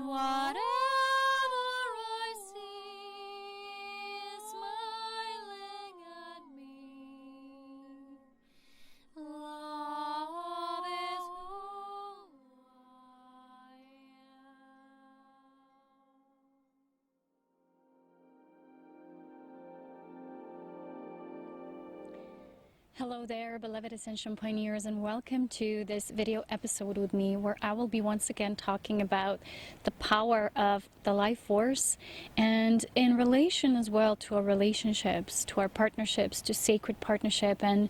and whatever I see is smiling at me. Love is who I am. Hello there, beloved Ascension Pioneers, and welcome to this video episode with me, where I will be once again talking about the power of the life force, and in relation as well to our relationships, to our partnerships, to sacred partnership, and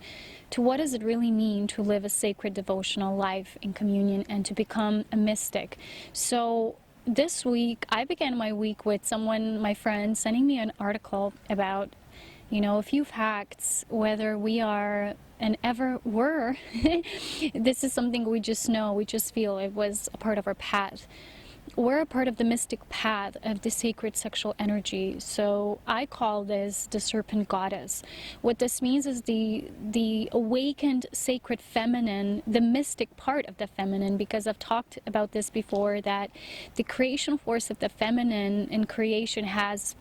to what does it really mean to live a sacred devotional life in communion and to become a mystic. So this week, I began my week with someone, my friend, sending me an article about a few facts, whether we are and ever were. This is something we just know, we just feel it was a part of our path. We're a part of the mystic path of the sacred sexual energy. So I call this the Serpent Goddess. What this means is the awakened sacred feminine, the mystic part of the feminine, because I've talked about this before, that the creation force of the feminine in creation has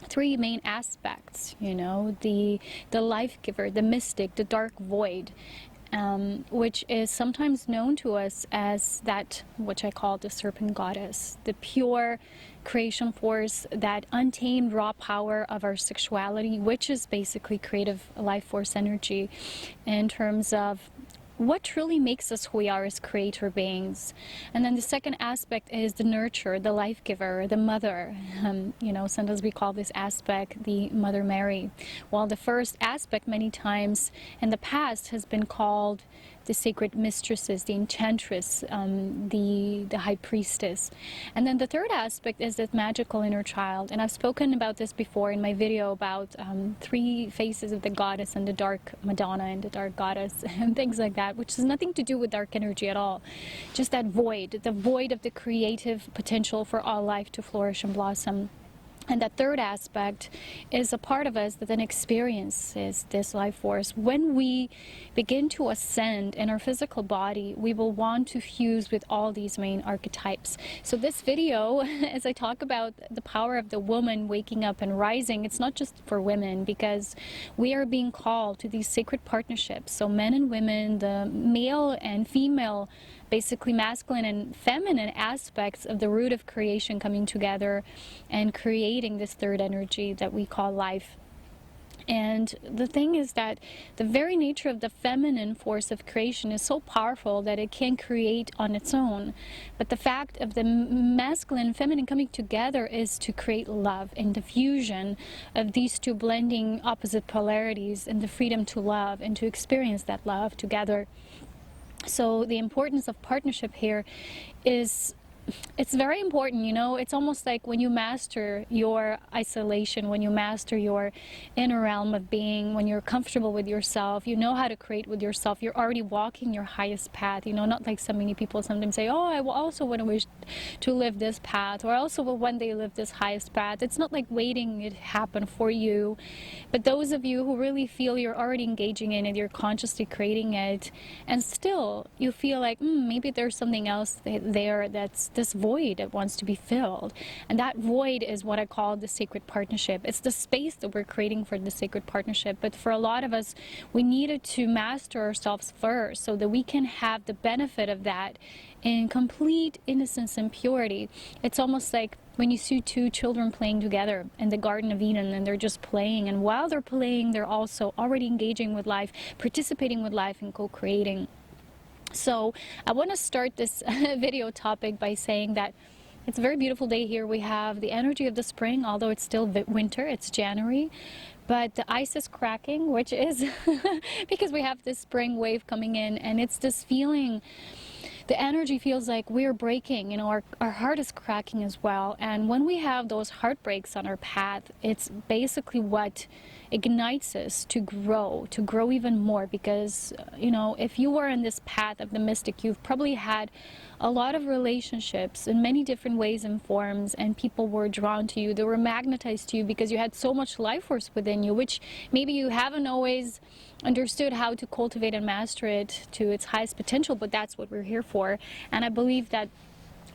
three main aspects, the life giver, the mystic, the dark void, which is sometimes known to us as that which I call the Serpent Goddess, the pure creation force, that untamed raw power of our sexuality, which is basically creative life force energy in terms of what truly makes us who we are as creator beings. And then the second aspect is the nurturer, the life giver, the mother. Sometimes we call this aspect the Mother Mary. While the first aspect many times in the past has been called the sacred mistresses, the enchantress, the high priestess. And then the third aspect is that magical inner child. And I've spoken about this before in my video about three faces of the goddess, and the dark Madonna and the dark goddess and things like that, which has nothing to do with dark energy at all. Just that void, the void of the creative potential for all life to flourish and blossom. And that third aspect is a part of us that then experiences this life force. When we begin to ascend in our physical body, we will want to fuse with all these main archetypes. So this video, as I talk about the power of the woman waking up and rising, it's not just for women, because we are being called to these sacred partnerships. So men and women, the male and female, basically masculine and feminine aspects of the root of creation coming together and creating this third energy that we call life. And the thing is that the very nature of the feminine force of creation is so powerful that it can create on its own. But the fact of the masculine and feminine coming together is to create love, and the fusion of these two blending opposite polarities, and the freedom to love and to experience that love together. So the importance of partnership here is, it's very important. It's almost like when you master your isolation, when you master your inner realm of being, when you're comfortable with yourself, you know how to create with yourself, you're already walking your highest path. Not like so many people sometimes say, oh, I will also want to wish to live this path, or I also will one day live this highest path. It's not like waiting it to happen for you. But those of you who really feel you're already engaging in it, you're consciously creating it, and still you feel like maybe there's something else there, that's this void that wants to be filled. And that void is what I call the sacred partnership. It's the space that we're creating for the sacred partnership. But for a lot of us, we needed to master ourselves first so that we can have the benefit of that in complete innocence and purity. It's almost like when you see two children playing together in the Garden of Eden, and they're just playing, and while they're playing, they're also already engaging with life, participating with life, and co-creating. So I want to start this video topic by saying that it's a very beautiful day here. We have the energy of the spring, although it's still winter, it's January. But the ice is cracking, which is because we have this spring wave coming in, and it's this feeling, the energy feels like we're breaking, our heart is cracking as well. And when we have those heartbreaks on our path, it's basically what ignites us to grow even more. Because, if you were in this path of the mystic, you've probably had a lot of relationships in many different ways and forms, and people were drawn to you, they were magnetized to you because you had so much life force within you, which maybe you haven't always understood how to cultivate and master it to its highest potential, but that's what we're here for. And I believe that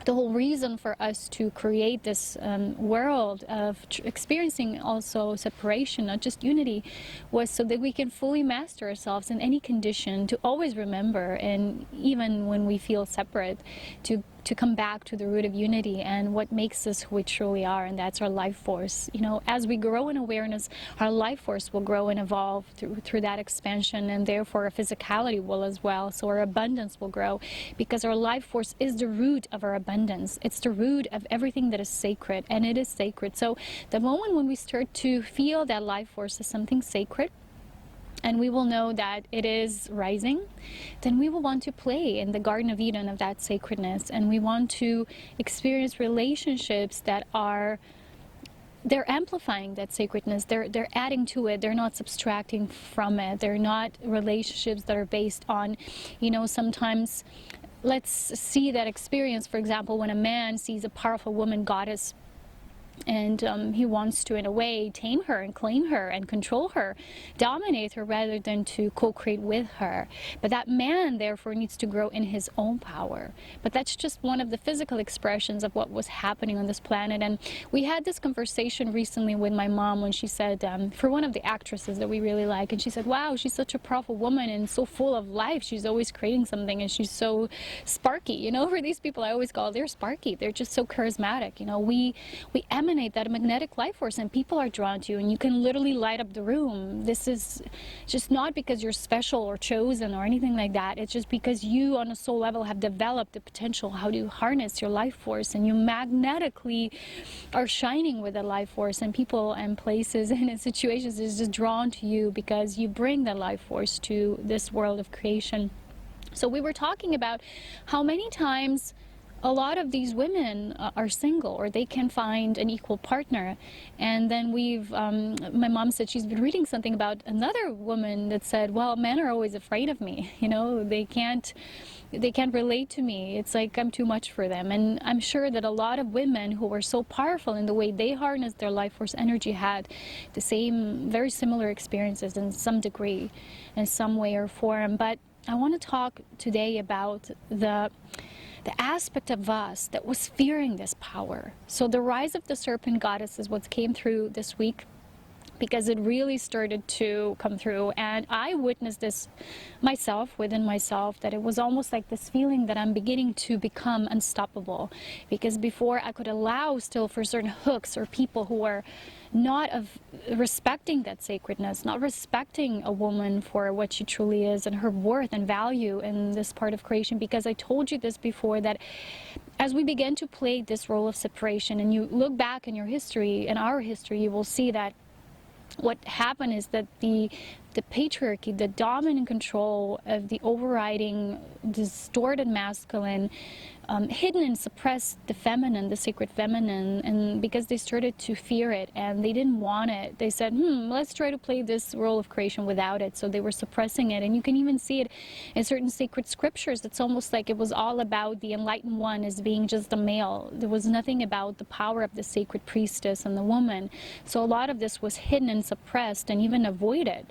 the whole reason for us to create this world of experiencing also separation, not just unity, was so that we can fully master ourselves in any condition, to always remember, and even when we feel separate, to come back to the root of unity and what makes us who we truly are, and that's our life force. You know, as we grow in awareness, our life force will grow and evolve through that expansion, and therefore our physicality will as well. So our abundance will grow, because our life force is the root of our abundance. It's the root of everything that is sacred, and it is sacred. So the moment when we start to feel that life force as something sacred, and we will know that it is rising, then we will want to play in the Garden of Eden of that sacredness, and we want to experience relationships that are, they're amplifying that sacredness, they're adding to it, they're not subtracting from it, they're not relationships that are based on, you know, sometimes let's see that experience, for example, when a man sees a powerful woman goddess, and he wants to, in a way, tame her and claim her and control her, dominate her, rather than to co-create with her. But that man, therefore, needs to grow in his own power. But that's just one of the physical expressions of what was happening on this planet. And we had this conversation recently with my mom when she said, for one of the actresses that we really like, and she said, wow, she's such a powerful woman and so full of life. She's always creating something, and she's so sparky. You know, for these people I always call, they're sparky. They're just so charismatic. You know, we emanate that magnetic life force, and people are drawn to you, and you can literally light up the room. This is just not because you're special or chosen or anything like that. It's just because you, on a soul level, have developed the potential how to harness your life force, and you magnetically are shining with the life force, and people and places and in situations is just drawn to you because you bring the life force to this world of creation. So we were talking about how many times a lot of these women are single, or they can find an equal partner. And then my mom said she's been reading something about another woman that said, well, men are always afraid of me. You know, they can't relate to me. It's like I'm too much for them. And I'm sure that a lot of women who were so powerful in the way they harnessed their life force energy had the same, very similar experiences in some degree, in some way or form. But I want to talk today about the aspect of us that was fearing this power. So the rise of the Serpent Goddess is what came through this week, because it really started to come through, and I witnessed this myself, within myself, that it was almost like this feeling that I'm beginning to become unstoppable, because before I could allow still for certain hooks or people who are not of respecting that sacredness, not respecting a woman for what she truly is and her worth and value in this part of creation. Because I told you this before, that as we begin to play this role of separation, and you look back in your history, in our history, you will see that what happened is that the patriarchy, the dominant control of the overriding, distorted masculine, hidden and suppressed the feminine, the sacred feminine, and because they started to fear it and they didn't want it, they said, let's try to play this role of creation without it. So they were suppressing it, and you can even see it in certain sacred scriptures. It's almost like it was all about the enlightened one as being just a male. There was nothing about the power of the sacred priestess and the woman. So a lot of this was hidden and suppressed and even avoided.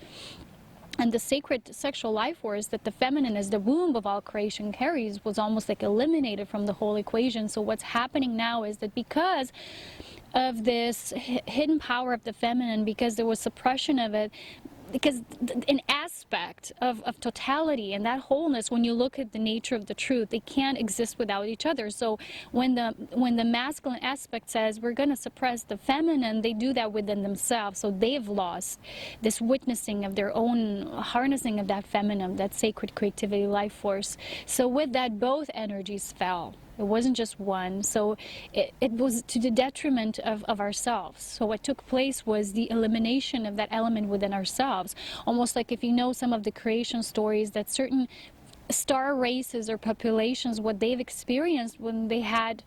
And the sacred sexual life force that the feminine, as the womb of all creation, carries, was almost like eliminated from the whole equation. So what's happening now is that because of this hidden power of the feminine, because there was suppression of it, because an aspect of totality and that wholeness, when you look at the nature of the truth, they can't exist without each other. So when the masculine aspect says we're going to suppress the feminine, they do that within themselves. So they've lost this witnessing of their own harnessing of that feminine, that sacred creativity life force. So with that, both energies fell. It wasn't just one. So it was to the detriment of ourselves. So what took place was the elimination of that element within ourselves. Almost like, if you know some of the creation stories, that certain star races or populations, what they've experienced when they had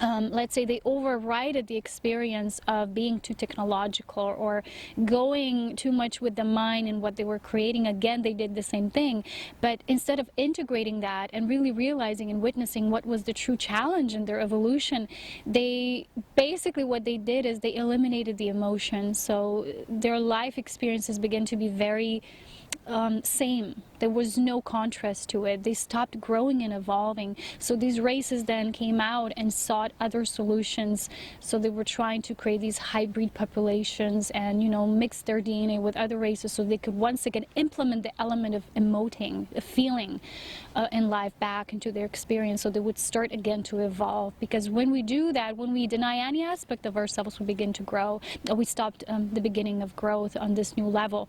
let's say they overrided the experience of being too technological or going too much with the mind and what they were creating. Again, they did the same thing, but instead of integrating that and really realizing and witnessing what was the true challenge in their evolution, they basically, what they did is they eliminated the emotion. So their life experiences began to be very same. There was no contrast to it. They stopped growing and evolving. So these races then came out and sought other solutions. So they were trying to create these hybrid populations and, mix their DNA with other races so they could once again implement the element of emoting, of feeling in life back into their experience. So they would start again to evolve. Because when we do that, when we deny any aspect of ourselves, we begin to grow. We stopped the beginning of growth on this new level.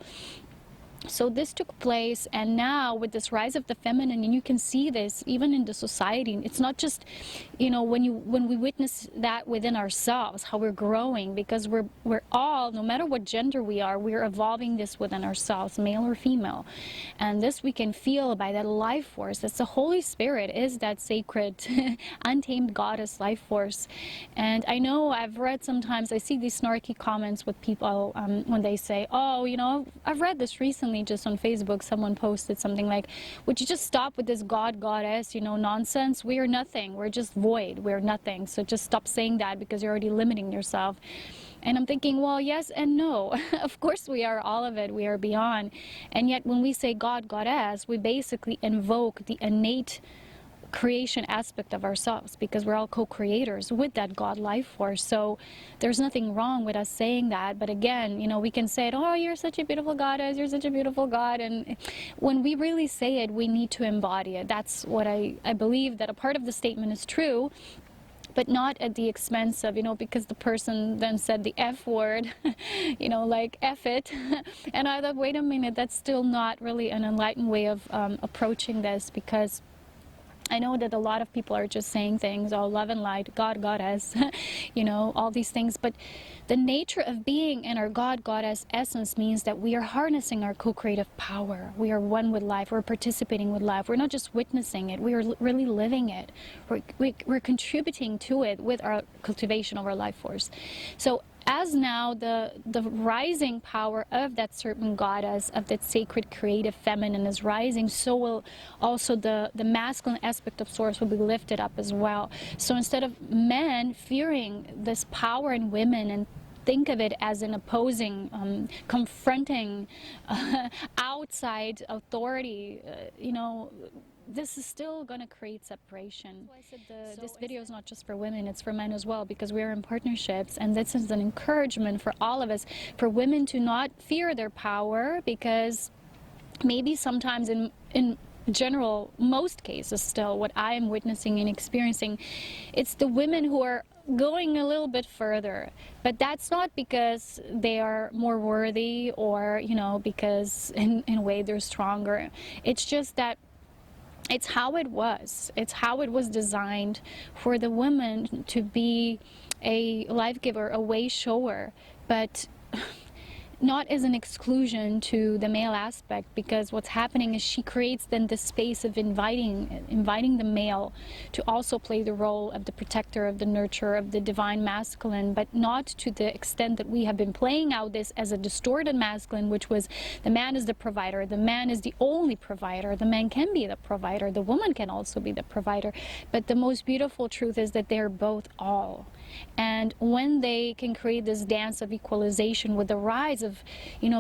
So this took place, and now with this rise of the feminine, and you can see this even in the society. It's not just, when we witness that within ourselves, how we're growing, because we're all, no matter what gender we are, we're evolving this within ourselves, male or female. And this we can feel by that life force. That's the Holy Spirit, is that sacred, untamed goddess life force. And I know I've read sometimes, I see these snarky comments with people when they say, oh, I've read this recently just on Facebook. Someone posted something like, would you just stop with this God, goddess, nonsense? We are nothing. We're just void. We're nothing. So just stop saying that, because you're already limiting yourself. And I'm thinking, well, yes and no. Of course we are all of it. We are beyond. And yet when we say God, goddess, we basically invoke the innate creation aspect of ourselves, because we're all co-creators with that God life force. So there's nothing wrong with us saying that. But again, we can say it, oh, you're such a beautiful goddess, you're such a beautiful God. And when we really say it, we need to embody it. That's what I believe, that a part of the statement is true, but not at the expense of, because the person then said the F word, like F it. And I thought, wait a minute, that's still not really an enlightened way of approaching this, because I know that a lot of people are just saying things, oh, love and light, God, goddess, all these things. But the nature of being in our God, goddess essence means that we are harnessing our co-creative power. We are one with life. We're participating with life. We're not just witnessing it. We are really living it. We're contributing to it with our cultivation of our life force. So as now the rising power of that serpent goddess, of that sacred creative feminine is rising, so will also the masculine aspect of source will be lifted up as well. So instead of men fearing this power in women and think of it as an opposing, confronting outside authority, this is still going to create separation. So I said this video is not just for women, it's for men as well, because we're in partnerships, and this is an encouragement for all of us, for women to not fear their power, because maybe sometimes in general, most cases still, what I am witnessing and experiencing, it's the women who are going a little bit further. But that's not because they are more worthy or, because in a way they're stronger. It's just that it's how it was. It's how it was designed for the woman to be a life giver, a way shower, but not as an exclusion to the male aspect, because what's happening is she creates then this space of inviting the male to also play the role of the protector, of the nurturer, of the divine masculine, but not to the extent that we have been playing out this as a distorted masculine, which was the man is the provider, the man is the only provider, the man can be the provider, the woman can also be the provider. But the most beautiful truth is that they're both all. And when they can create this dance of equalization with the rise of,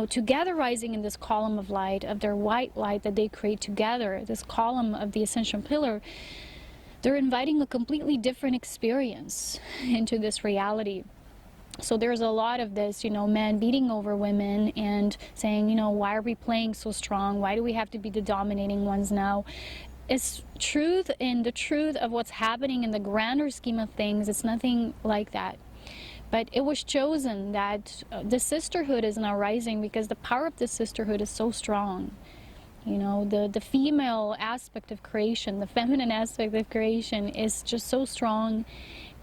together rising in this column of light, of their white light that they create together, this column of the Ascension pillar, they're inviting a completely different experience into this reality. So there's a lot of this, men beating over women and saying, why are we playing so strong? Why do we have to be the dominating ones now? It's truth, and the truth of what's happening in the grander scheme of things, it's nothing like that. But it was chosen that the sisterhood is now rising, because the power of the sisterhood is so strong. The female aspect of creation, the feminine aspect of creation is just so strong,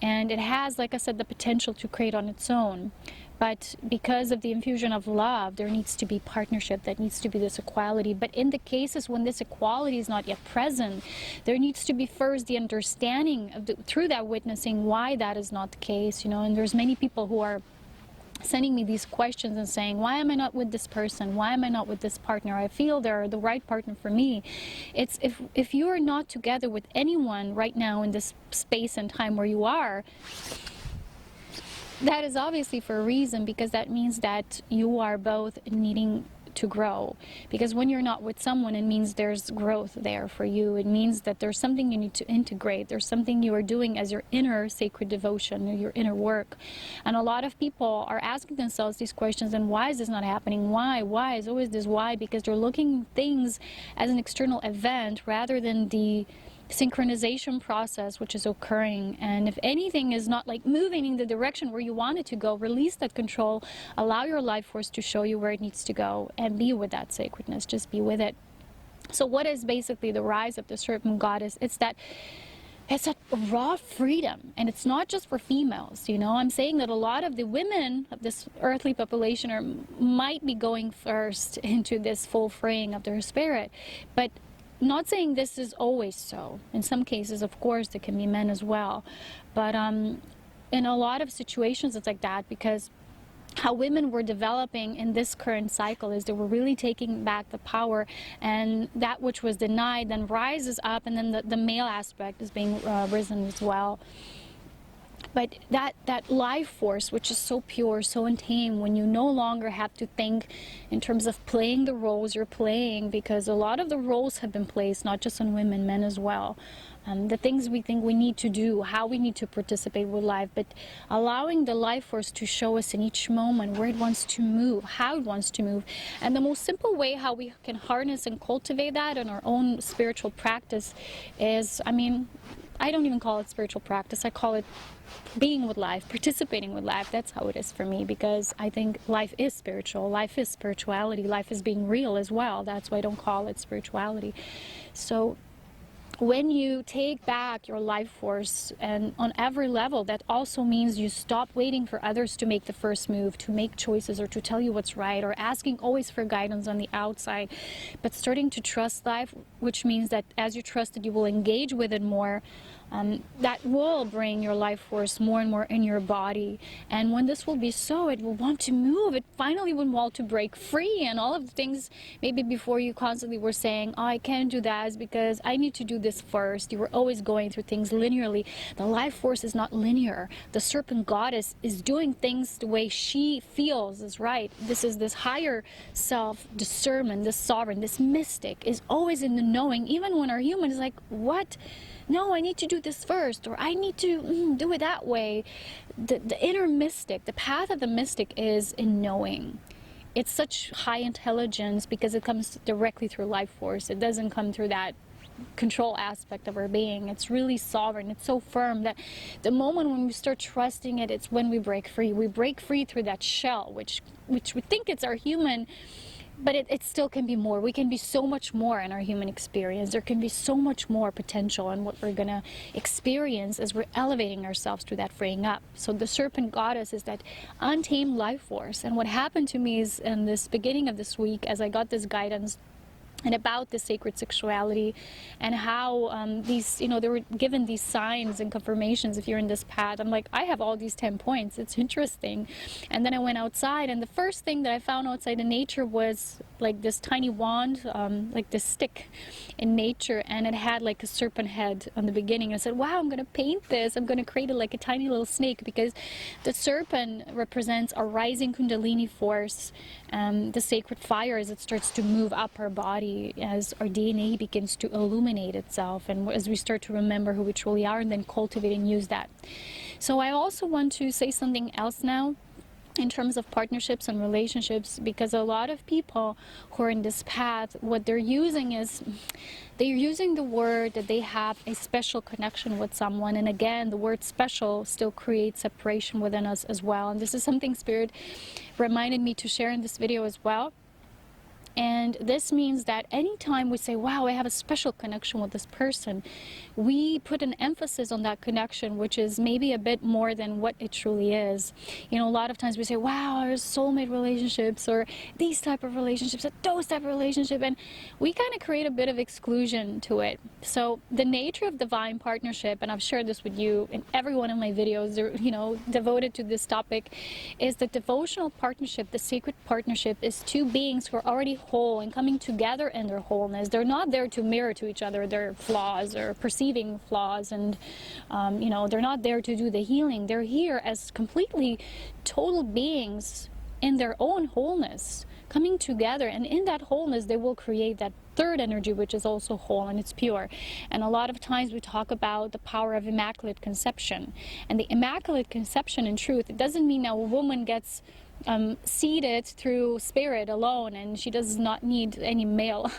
and it has, like I said, the potential to create on its own. But because of the infusion of love, there needs to be partnership, there needs to be this equality. But in the cases when this equality is not yet present, there needs to be first the understanding of through that witnessing why that is not the case. And there's many people who are sending me these questions and saying, why am I not with this person? Why am I not with this partner? I feel they're the right partner for me. It's if you are not together with anyone right now in this space and time where you are, that is obviously for a reason, because that means that you are both needing to grow. Because when you're not with someone, it means there's growth there for you. It means that there's something you need to integrate. There's something you are doing as your inner sacred devotion, or your inner work. And a lot of people are asking themselves these questions, and why is this not happening? Why is always this why? Because they're looking things as an external event rather than the synchronization process which is occurring. And if anything is not like moving in the direction where you want it to go, release that control, allow your life force to show you where it needs to go, and be with that sacredness. Just be with it. So what is basically the rise of the Serpent Goddess? It's that raw freedom, and it's not just for females. You know, I'm saying that a lot of the women of this earthly population might be going first into this full freeing of their spirit, but not saying this is always so. In some cases, of course, there can be men as well, but in a lot of situations it's like that, because how women were developing in this current cycle is they were really taking back the power, and that which was denied then rises up, and then the male aspect is being risen as well. But that life force, which is so pure, so untamed, when you no longer have to think in terms of playing the roles you're playing, because a lot of the roles have been placed, not just on women, men as well. The things we think we need to do, how we need to participate with life, but allowing the life force to show us in each moment where it wants to move, how it wants to move. And the most simple way how we can harness and cultivate that in our own spiritual practice is, I mean, I don't even call it spiritual practice, I call it being with life, participating with life. That's how it is for me, because I think life is spiritual, life is spirituality, life is being real as well. That's why I don't call it spirituality. So when you take back your life force, and on every level, that also means you stop waiting for others to make the first move, to make choices, or to tell you what's right, or asking always for guidance on the outside, but starting to trust life, which means that as you trust it, you will engage with it more. That will bring your life force more and more in your body. And when this will be so, it will want to move. It finally will want to break free. And all of the things maybe before you constantly were saying, oh, I can't do that, is because I need to do this first. You were always going through things linearly. The life force is not linear. The Serpent Goddess is doing things the way she feels is right. This is this higher self discernment, this sovereign, this mystic is always in the knowing, even when our human is like, what? No, I need to do this first, or I need to do it that way. The inner mystic, the path of the mystic is in knowing. It's such high intelligence because it comes directly through life force. It doesn't come through that control aspect of our being. It's really sovereign. It's so firm that the moment when we start trusting it, it's when we break free. We break free through that shell, which we think it's our human, but it still can be more. We can be so much more in our human experience. There can be so much more potential in what we're going to experience as we're elevating ourselves through that freeing up. So the Serpent Goddess is that untamed life force. And what happened to me is in this beginning of this week, as I got this guidance and about the sacred sexuality, and how these, you know, they were given these signs and confirmations if you're in this path. I'm like, I have all these 10 points. It's interesting. And then I went outside, and the first thing that I found outside in nature was like this tiny wand, like this stick in nature, and it had like a serpent head on the beginning. I said, wow, I'm going to paint this. I'm going to create it like a tiny little snake, because the serpent represents a rising Kundalini force, the sacred fire, as it starts to move up our body, as our DNA begins to illuminate itself, and as we start to remember who we truly are, and then cultivate and use that. So I also want to say something else now in terms of partnerships and relationships, because a lot of people who are in this path, what they're using is they're using the word that they have a special connection with someone. And again, the word special still creates separation within us as well. And this is something Spirit reminded me to share in this video as well. And this means that anytime we say, wow, I have a special connection with this person, we put an emphasis on that connection, which is maybe a bit more than what it truly is. You know, a lot of times we say, wow, our soulmate relationships, or these type of relationships, or those type of relationships, and we kind of create a bit of exclusion to it. So the nature of divine partnership, and I've shared this with you in every one of my videos, you know, devoted to this topic, is the devotional partnership, the sacred partnership, is two beings who are already whole and coming together in their wholeness. They're not there to mirror to each other their flaws or perceiving flaws, and you know, they're not there to do the healing. They're here as completely total beings in their own wholeness, coming together, and in that wholeness they will create that third energy, which is also whole and it's pure. And a lot of times we talk about the power of Immaculate Conception. And the Immaculate Conception, in truth, it doesn't mean that a woman gets seeded through spirit alone and she does not need any male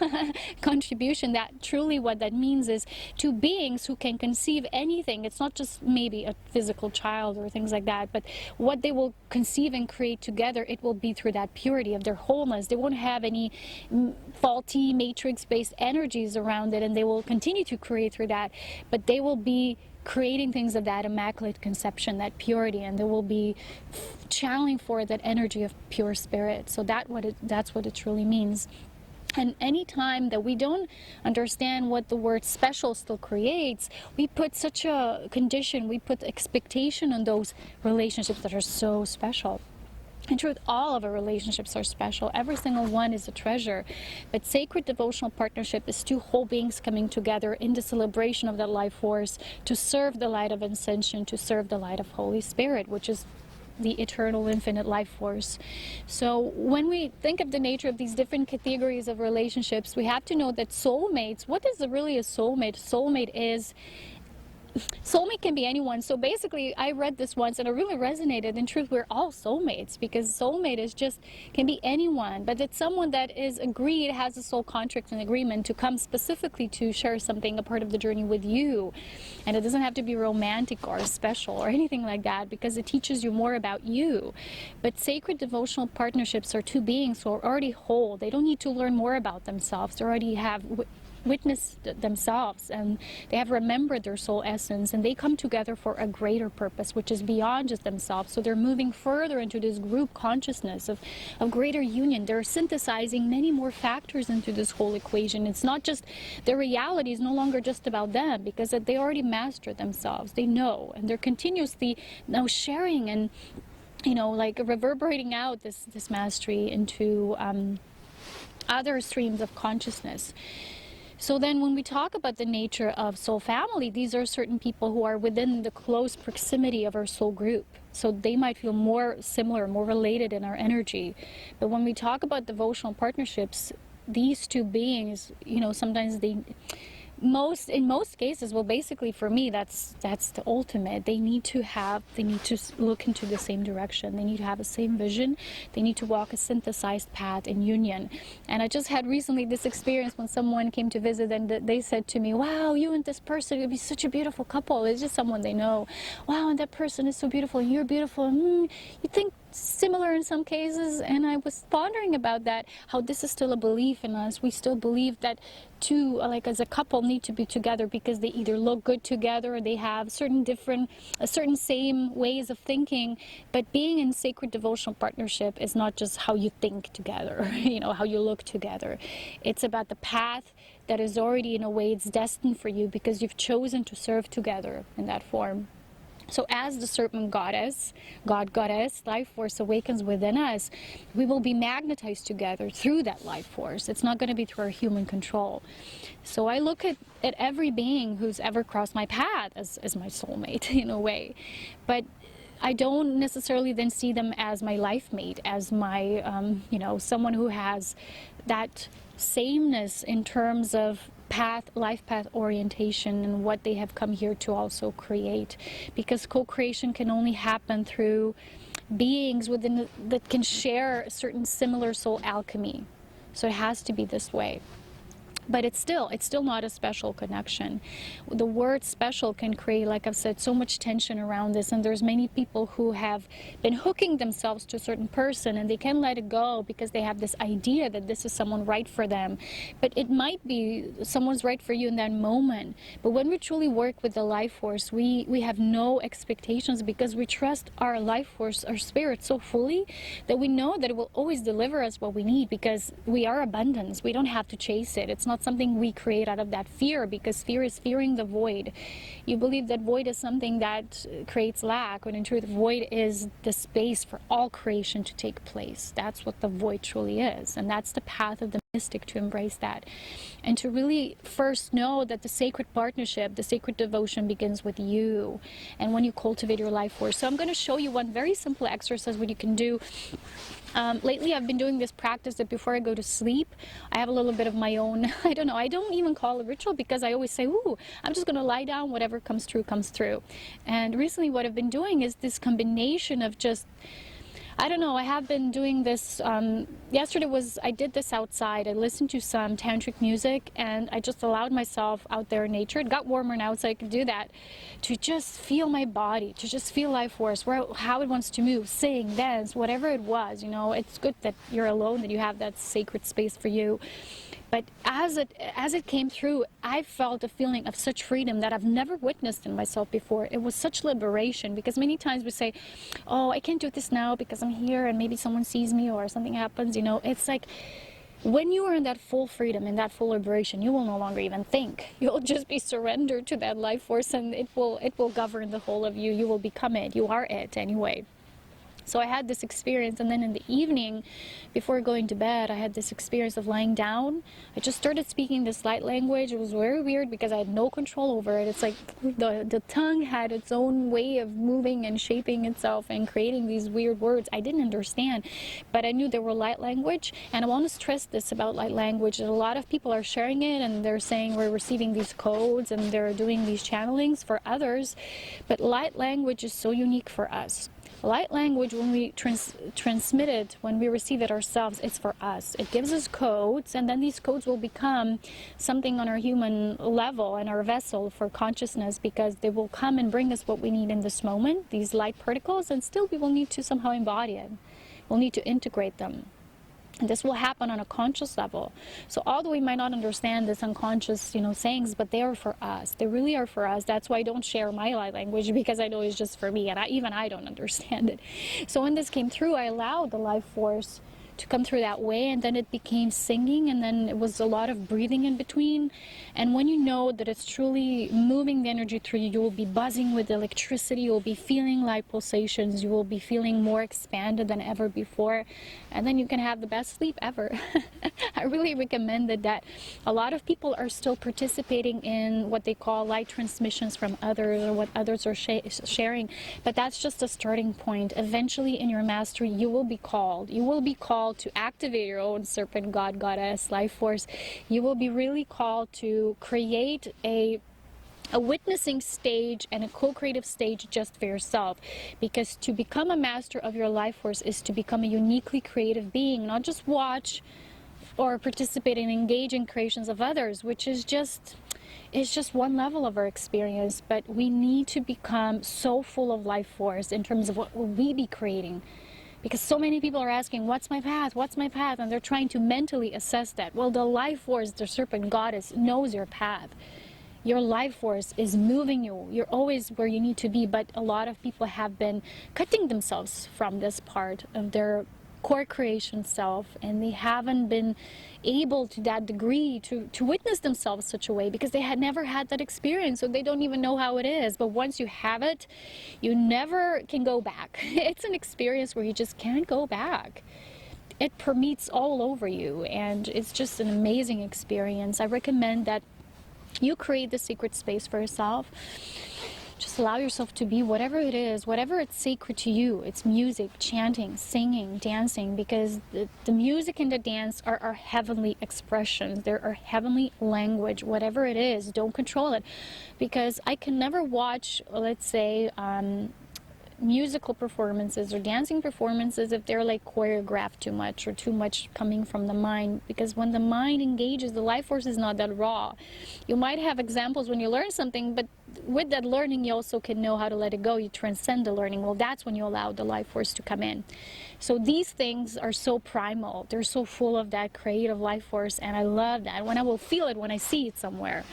contribution. That truly what that means is two beings who can conceive anything. It's not just maybe a physical child or things like that, but what they will conceive and create together, it will be through that purity of their wholeness. They won't have any faulty matrix-based energies around it, and they will continue to create through that, but they will be creating things of that Immaculate Conception, that purity, and they will be channeling for that energy of pure spirit. So that's what it truly means. And any time that we don't understand what the word special still creates, we put such a condition, we put expectation on those relationships that are so special. In truth, all of our relationships are special. Every single one is a treasure. But sacred devotional partnership is two whole beings coming together in the celebration of that life force to serve the light of Ascension, to serve the light of Holy Spirit, which is the eternal infinite life force. So when we think of the nature of these different categories of relationships, we have to know that soulmates, what is really a soulmate? Soulmate can be anyone. So basically, I read this once and it really resonated. In truth, we're all soulmates, because soulmate is just, can be anyone, but it's someone that is agreed, has a soul contract and agreement to come specifically to share something, a part of the journey with you. And it doesn't have to be romantic or special or anything like that, because it teaches you more about you. But sacred devotional partnerships are two beings who are already whole. They don't need to learn more about themselves. They already have witnessed themselves, and they have remembered their soul essence, and they come together for a greater purpose, which is beyond just themselves. So they're moving further into this group consciousness of greater union. They're synthesizing many more factors into this whole equation. It's not just, their reality is no longer just about them, because they already mastered themselves. They know, and they're continuously now sharing and, you know, like reverberating out this mastery into other streams of consciousness. So then when we talk about the nature of soul family, these are certain people who are within the close proximity of our soul group. So they might feel more similar, more related in our energy. But when we talk about devotional partnerships, these two beings, you know, sometimes in most cases, well, basically for me, that's the ultimate. They need to look into the same direction. They need to have the same vision. They need to walk a synthesized path in union. And I just had recently this experience when someone came to visit, and they said to me, wow, you and this person would be such a beautiful couple. It's just someone they know. Wow, and that person is so beautiful, and you're beautiful. You think similar in some cases. And I was pondering about that, how this is still a belief in us. We still believe that two, like as a couple, need to be together because they either look good together or they have certain same ways of thinking. But being in sacred devotional partnership is not just how you think together, you know, how you look together. It's about the path that is already, in a way, it's destined for you because you've chosen to serve together in that form. So as the Serpent Goddess, God Goddess, life force awakens within us, we will be magnetized together through that life force. It's not going to be through our human control. So I look at every being who's ever crossed my path as my soulmate, in a way. But I don't necessarily then see them as my life mate, as my, someone who has that sameness in terms of life path orientation and what they have come here to also create. Because co-creation can only happen through beings that can share a certain similar soul alchemy. So it has to be this way. But it's still not a special connection. The word special can create, like I've said, so much tension around this, and there's many people who have been hooking themselves to a certain person and they can't let it go because they have this idea that this is someone right for them. But it might be someone's right for you in that moment. But when we truly work with the life force, we have no expectations because we trust our life force, our spirit so fully that we know that it will always deliver us what we need, because we are abundance. We don't have to chase it. It's not something we create out of that fear, because fear is fearing the void. You believe that void is something that creates lack, when in truth void is the space for all creation to take place. That's what the void truly is, and that's the path of the to embrace that, and to really first know that the sacred partnership, the sacred devotion begins with you, and when you cultivate your life force. So I'm going to show you one very simple exercise what you can do. Lately I've been doing this practice that before I go to sleep, I have a little bit of my own, I don't know, I don't even call it ritual, because I always say, ooh, I'm just going to lie down, whatever comes through, comes through. And recently what I've been doing is this combination of just, I don't know, I have been doing this, yesterday I did this outside. I listened to some tantric music, and I just allowed myself out there in nature. It got warmer now, so I could do that, to just feel my body, to just feel life force, how it wants to move, sing, dance, whatever it was. You know, it's good that you're alone, that you have that sacred space for you. But as it came through, I felt a feeling of such freedom that I've never witnessed in myself before. It was such liberation, because many times we say, oh, I can't do this now because I'm here and maybe someone sees me or something happens, you know. It's like, when you are in that full freedom, in that full liberation, you will no longer even think. You'll just be surrendered to that life force, and it will govern the whole of you. You will become it. You are it anyway. So I had this experience, and then in the evening, before going to bed, I had this experience of lying down. I just started speaking this light language. It was very weird because I had no control over it. It's like the tongue had its own way of moving and shaping itself and creating these weird words I didn't understand, but I knew they were light language. And I want to stress this about light language, that a lot of people are sharing it, and they're saying we're receiving these codes and they're doing these channelings for others, but light language is so unique for us. Light language, when we transmit it, when we receive it ourselves, it's for us. It gives us codes, and then these codes will become something on our human level and our vessel for consciousness, because they will come and bring us what we need in this moment, these light particles, and still we will need to somehow embody it. We'll need to integrate them. And this will happen on a conscious level. So although we might not understand this unconscious, you know, sayings, but they are for us. They really are for us. That's why I don't share my light language, because I know it's just for me, and even I don't understand it. So when this came through, I allowed the life force to come through that way, and then it became singing, and then it was a lot of breathing in between. And when you know that it's truly moving the energy through you, you will be buzzing with electricity, you will be feeling light pulsations, you will be feeling more expanded than ever before, and then you can have the best sleep ever. I really recommend that. A lot of people are still participating in what they call light transmissions from others, or what others are sharing, but that's just a starting point. Eventually in your mastery, you will be called to activate your own Serpent Goddess life force. You will be really called to create a witnessing stage and a co-creative stage just for yourself, because to become a master of your life force is to become a uniquely creative being, not just watch or participate and engage in creations of others, which is just one level of our experience. But we need to become so full of life force in terms of what will we be creating. Because so many people are asking, what's my path? What's my path? And they're trying to mentally assess that. Well, the life force, the Serpent Goddess, knows your path. Your life force is moving you. You're always where you need to be. But a lot of people have been cutting themselves from this part of their core creation self, and they haven't been able to that degree to witness themselves such a way, because they had never had that experience, so they don't even know how it is. But once you have it, you never can go back. It's an experience where you just can't go back. It permeates all over you, and it's just an amazing experience. I recommend that you create the secret space for yourself. Just allow yourself to be whatever it is, whatever it's sacred to you. It's music, chanting, singing, dancing, because the music and the dance are our heavenly expressions. They're our heavenly language. Whatever it is, don't control it. Because I can never watch, let's say, musical performances or dancing performances if they're like choreographed too much, or too much coming from the mind, because when the mind engages, the life force is not that raw. You might have examples when you learn something, but with that learning you also can know how to let it go. You transcend the learning. Well, that's when you allow the life force to come in. So these things are so primal, they're so full of that creative life force, and I love that. When I will feel it when I see it somewhere,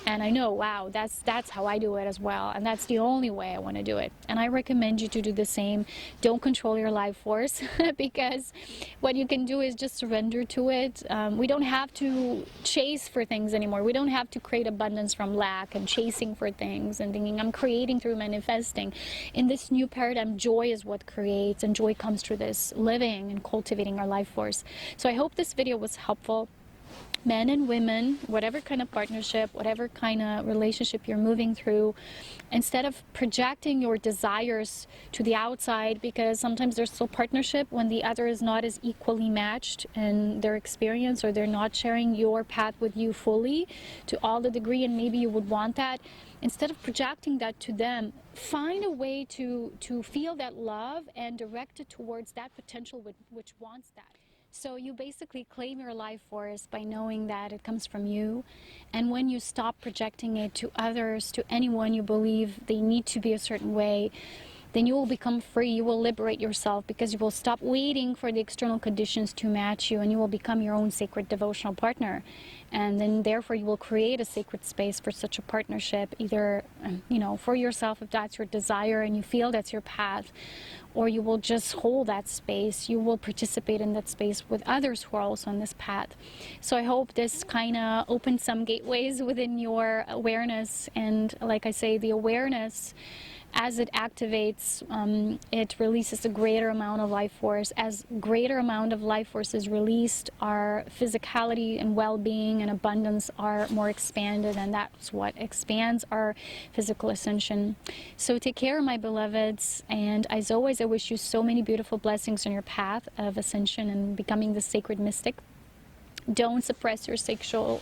and I know, wow, that's how I do it as well, and that's the only way I want to do it. And I recommend you to do the same. Don't control your life force, because what you can do is just surrender to it. We don't have to chase for things anymore. We don't have to create abundance from lack and chasing for things and thinking I'm creating through manifesting. In this new paradigm, joy is what creates, and joy comes through this living and cultivating our life force. So I hope this video was helpful. Men and women, whatever kind of partnership, whatever kind of relationship you're moving through, instead of projecting your desires to the outside, because sometimes there's still partnership when the other is not as equally matched in their experience, or they're not sharing your path with you fully to all the degree, and maybe you would want that. Instead of projecting that to them, find a way to feel that love and direct it towards that potential which wants that. So you basically claim your life force by knowing that it comes from you. And when you stop projecting it to others, to anyone you believe they need to be a certain way, then you will become free. You will liberate yourself, because you will stop waiting for the external conditions to match you, and you will become your own sacred devotional partner. And then therefore you will create a sacred space for such a partnership, either, for yourself if that's your desire and you feel that's your path, or you will just hold that space. You will participate in that space with others who are also on this path. So I hope this kind of opens some gateways within your awareness. And like I say, the awareness, as it activates, it releases a greater amount of life force. As greater amount of life force is released, our physicality and well-being and abundance are more expanded, and that's what expands our physical ascension. So take care, my beloveds, and as always, I wish you so many beautiful blessings on your path of ascension and becoming the sacred mystic. Don't suppress your sexual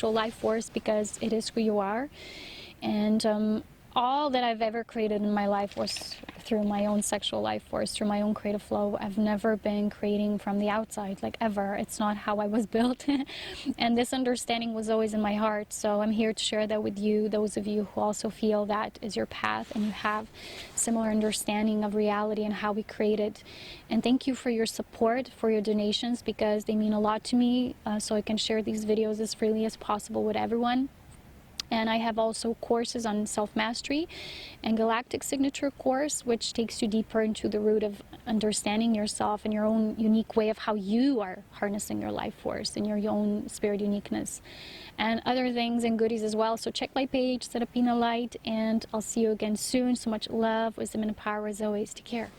life force, because it is who you are. And all that I've ever created in my life was through my own sexual life force, through my own creative flow. I've never been creating from the outside, like, ever. It's not how I was built. And this understanding was always in my heart. So I'm here to share that with you, those of you who also feel that is your path and you have similar understanding of reality and how we create it. And thank you for your support, for your donations, because they mean a lot to me, so I can share these videos as freely as possible with everyone. And I have also courses on self-mastery and galactic signature course, which takes you deeper into the root of understanding yourself and your own unique way of how you are harnessing your life force and your own spirit uniqueness, and other things and goodies as well. So check my page, Serapina Light, and I'll see you again soon. So much love, wisdom, and power as always. Take care.